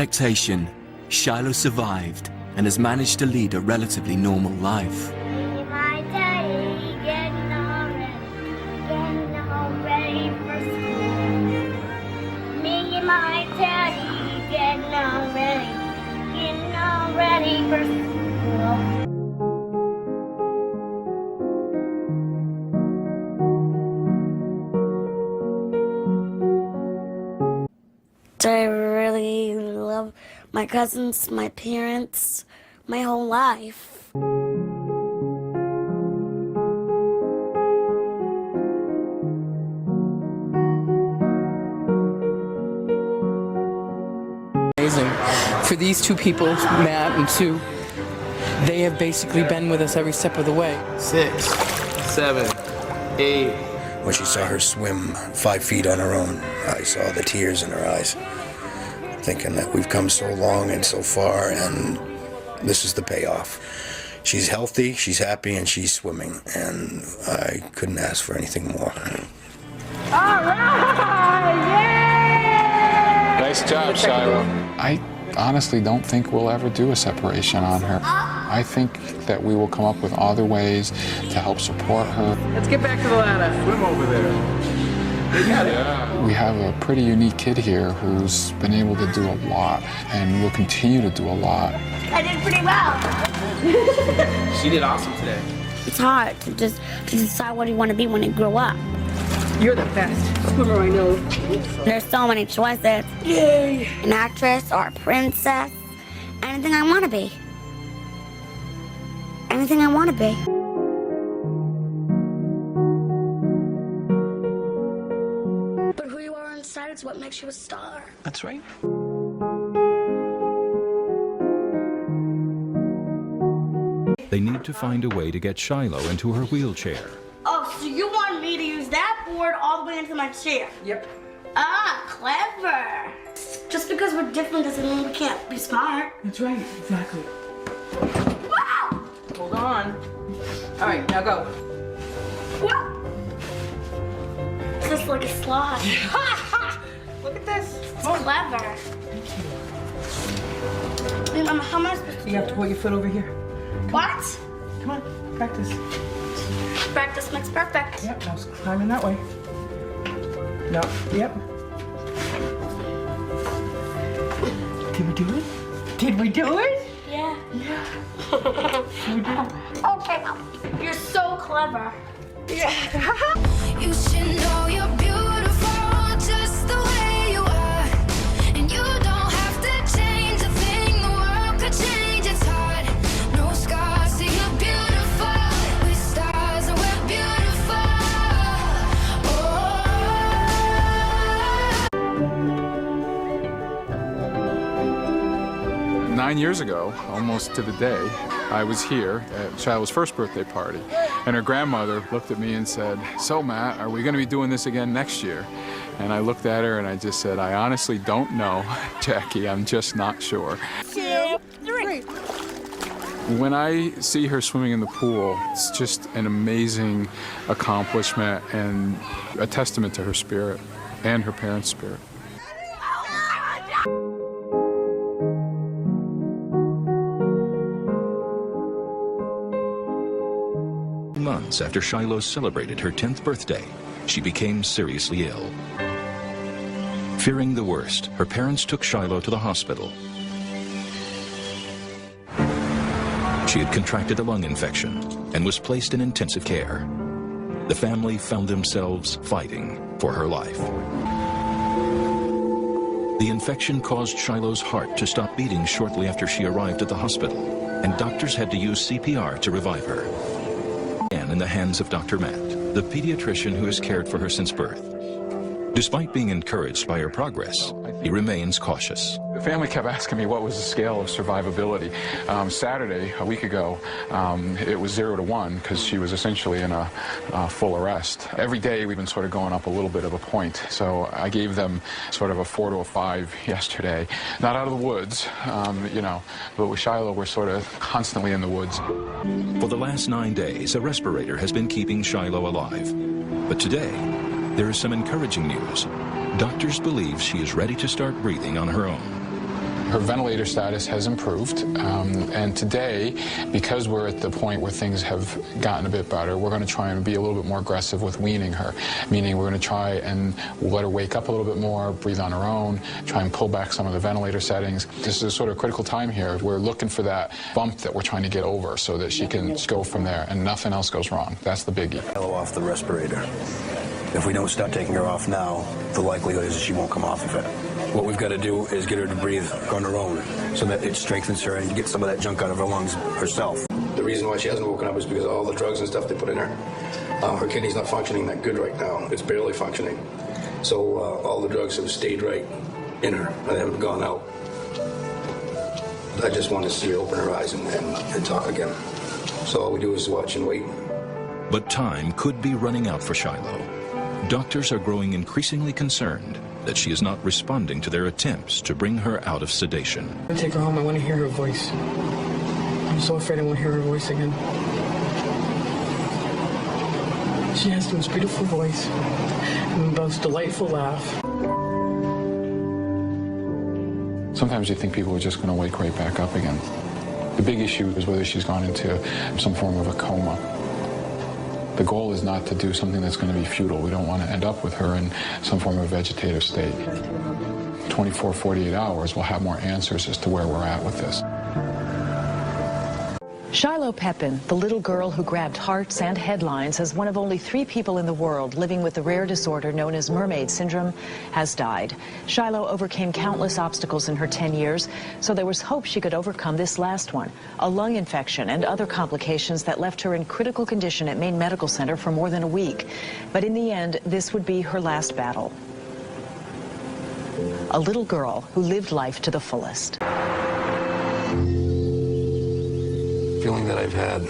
expectation, Shiloh survived and has managed to lead a relatively normal life. My daddy getting all ready for school. Me and my daddy getting all ready for school. I really love my cousins, my parents, my whole life. Amazing. For these two people, Matt and Sue, they have basically been with us every step of the way. 6, 7, 8. When she saw her swim 5 feet on her own, I saw the tears in her eyes, thinking that we've come so long and so far, and this is the payoff. She's healthy, she's happy, and she's swimming, and I couldn't ask for anything more. All right! Yay! Nice job, Shiloh. I honestly don't think we'll ever do a separation on her. I think that we will come up with other ways to help support her. Let's get back to the ladder. Swim over there. Yeah. We have a pretty unique kid here who's been able to do a lot and will continue to do a lot. I did pretty well. She did awesome today. It's hard to decide what you want to be when you grow up. You're the best swimmer I know. There's so many choices. Yay! An actress or a princess. Anything I want to be. Anything I want to be. But who you are inside is what makes you a star. That's right. They need to find a way to get Shiloh into her wheelchair. Oh, so you want me to use that board all the way into my chair? Yep. Ah, clever. Just because we're different doesn't mean we can't be smart. That's right, exactly. Wow! Hold on. All right, now go. What? Just like a slide. Look at this. It's clever. Hey, Mama, how am I supposed to You have to put your foot over here. What? Come on, practice. Practice makes perfect. Yep, now climbing that way. No, yep. Did we do it? Did we do it? Yeah. Yeah. Okay, Mom. You're so clever. Yeah. You should know you're beautiful just the way you are. And you don't have to change a thing. The world could change, it's hard. No scars, so you're beautiful. We're stars and we're beautiful. Oh. 9 years ago, almost to the day, I was here at Shiloh's first birthday party, and her grandmother looked at me and said, "So Matt, are we going to be doing this again next year?" And I looked at her and I just said, "I honestly don't know, Jackie, I'm just not sure." 2, 3. When I see her swimming in the pool, it's just an amazing accomplishment and a testament to her spirit and her parents' spirit. Months after Shiloh celebrated her 10th birthday, she became seriously ill. Fearing the worst, her parents took Shiloh to the hospital. She had contracted a lung infection and was placed in intensive care. The family found themselves fighting for her life. The infection caused Shiloh's heart to stop beating shortly after she arrived at the hospital, and doctors had to use CPR to revive her. In the hands of Dr. Matt, the pediatrician who has cared for her since birth. Despite being encouraged by her progress, he remains cautious. The family kept asking me what was the scale of survivability. Saturday, a week ago, it was 0 to 1 because she was essentially in a full arrest. Every day we've been sort of going up a little bit of a point. So I gave them sort of a 4 to a 5 yesterday. Not out of the woods, you know, but with Shiloh we're sort of constantly in the woods. For the last 9 days, a respirator has been keeping Shiloh alive. But today, there is some encouraging news. Doctors believe she is ready to start breathing on her own. Her ventilator status has improved, and today, because we're at the point where things have gotten a bit better, we're going to try and be a little bit more aggressive with weaning her, meaning we're going to try and let her wake up a little bit more, breathe on her own, try and pull back some of the ventilator settings. This is a sort of critical time here. We're looking for that bump that we're trying to get over so that she can go from there and nothing else goes wrong. That's the biggie. Shiloh off the respirator. If we don't start taking her off now, the likelihood is she won't come off of it. What we've got to do is get her to breathe on her own so that it strengthens her and get some of that junk out of her lungs herself. The reason why she hasn't woken up is because of all the drugs and stuff they put in her. Her kidney's not functioning that good right now. It's barely functioning. So all the drugs have stayed right in her. They haven't gone out. I just want to see her open her eyes and talk again. So all we do is watch and wait. But time could be running out for Shiloh. Doctors are growing increasingly concerned that she is not responding to their attempts to bring her out of sedation. I take her home. I want to hear her voice. I'm so afraid I won't hear her voice again. She has the most beautiful voice and the most delightful laugh. Sometimes you think people are just going to wake right back up again. The big issue is whether she's gone into some form of a coma. The goal is not to do something that's going to be futile. We don't want to end up with her in some form of vegetative state. 24, 48 hours, we'll have more answers as to where we're at with this. Shiloh Pepin, the little girl who grabbed hearts and headlines as one of only 3 people in the world living with the rare disorder known as mermaid syndrome, has died. Shiloh overcame countless obstacles in her 10 years, so there was hope she could overcome this last one, a lung infection and other complications that left her in critical condition at Maine Medical Center for more than a week. But in the end, this would be her last battle. A little girl who lived life to the fullest. Feeling that I've had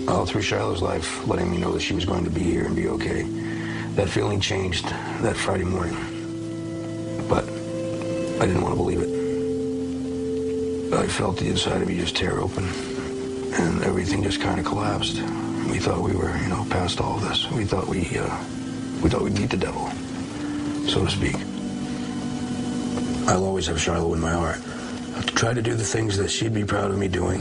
all through Shiloh's life, letting me know that she was going to be here and be okay. That feeling changed that Friday morning, but I didn't want to believe it. I felt the inside of me just tear open, and everything just kind of collapsed. We thought we were, past all of this. We thought we'd beat the devil, so to speak. I'll always have Shiloh in my heart. I'll try to do the things that she'd be proud of me doing,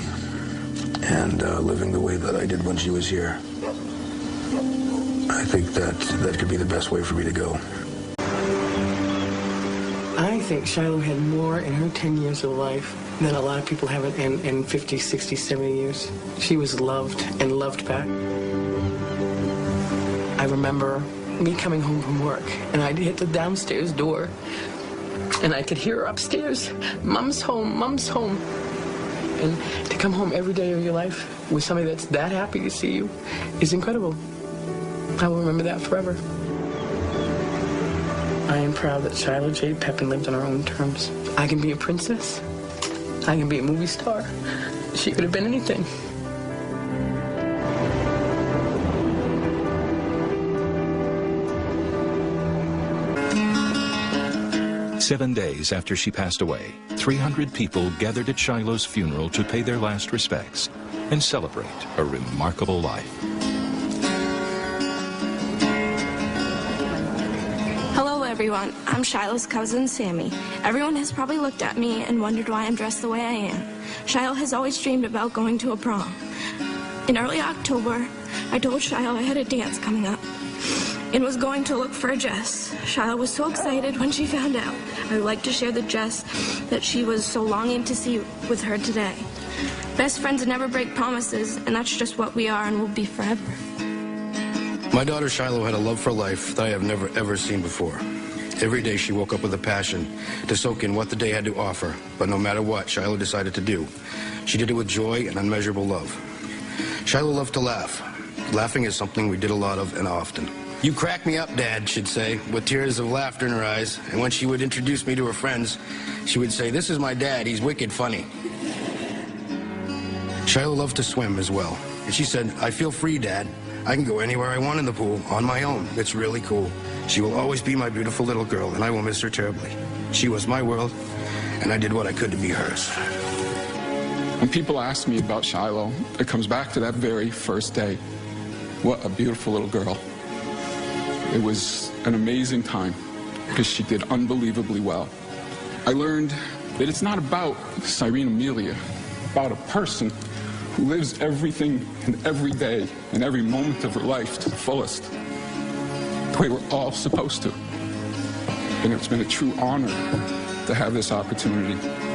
and living the way that I did when she was here. I think that could be the best way for me to go. I think Shiloh had more in her 10 years of life than a lot of people have in 50, 60, 70 years. She was loved and loved back. I remember me coming home from work, and I'd hit the downstairs door, and I could hear her upstairs, "Mom's home, Mom's home." And to come home every day of your life with somebody that's that happy to see you is incredible. I will remember that forever. I am proud that Shiloh J. Pepin lived on her own terms. I can be a princess. I can be a movie star. She could have been anything. Seven days after she passed away, 300 people gathered at Shiloh's funeral to pay their last respects and celebrate a remarkable life. Hello everyone, I'm Shiloh's cousin Sammy. Everyone has probably looked at me and wondered why I'm dressed the way I am. Shiloh has always dreamed about going to a prom. In early October, I told Shiloh I had a dance coming up and was going to look for a dress. Shiloh was so excited when she found out. I would like to share the dress that she was so longing to see with her today. Best friends never break promises, and that's just what we are and will be forever. My daughter Shiloh had a love for life that I have never ever seen before. Every day she woke up with a passion to soak in what the day had to offer, but no matter what Shiloh decided to do, she did it with joy and unmeasurable love. Shiloh loved to laugh. Laughing is something we did a lot of and often. "You crack me up, Dad," she'd say, with tears of laughter in her eyes. And when she would introduce me to her friends, she would say, "This is my dad, he's wicked funny." Shiloh loved to swim as well. And she said, "I feel free, Dad. I can go anywhere I want in the pool on my own. It's really cool. She will always be my beautiful little girl, and I will miss her terribly. She was my world, and I did what I could to be hers." When people ask me about Shiloh, it comes back to that very first day. What a beautiful little girl. It was an amazing time because she did unbelievably well. I learned that it's not about Cyrene Amelia, about a person who lives everything and every day and every moment of her life to the fullest, the way we're all supposed to. And it's been a true honor to have this opportunity.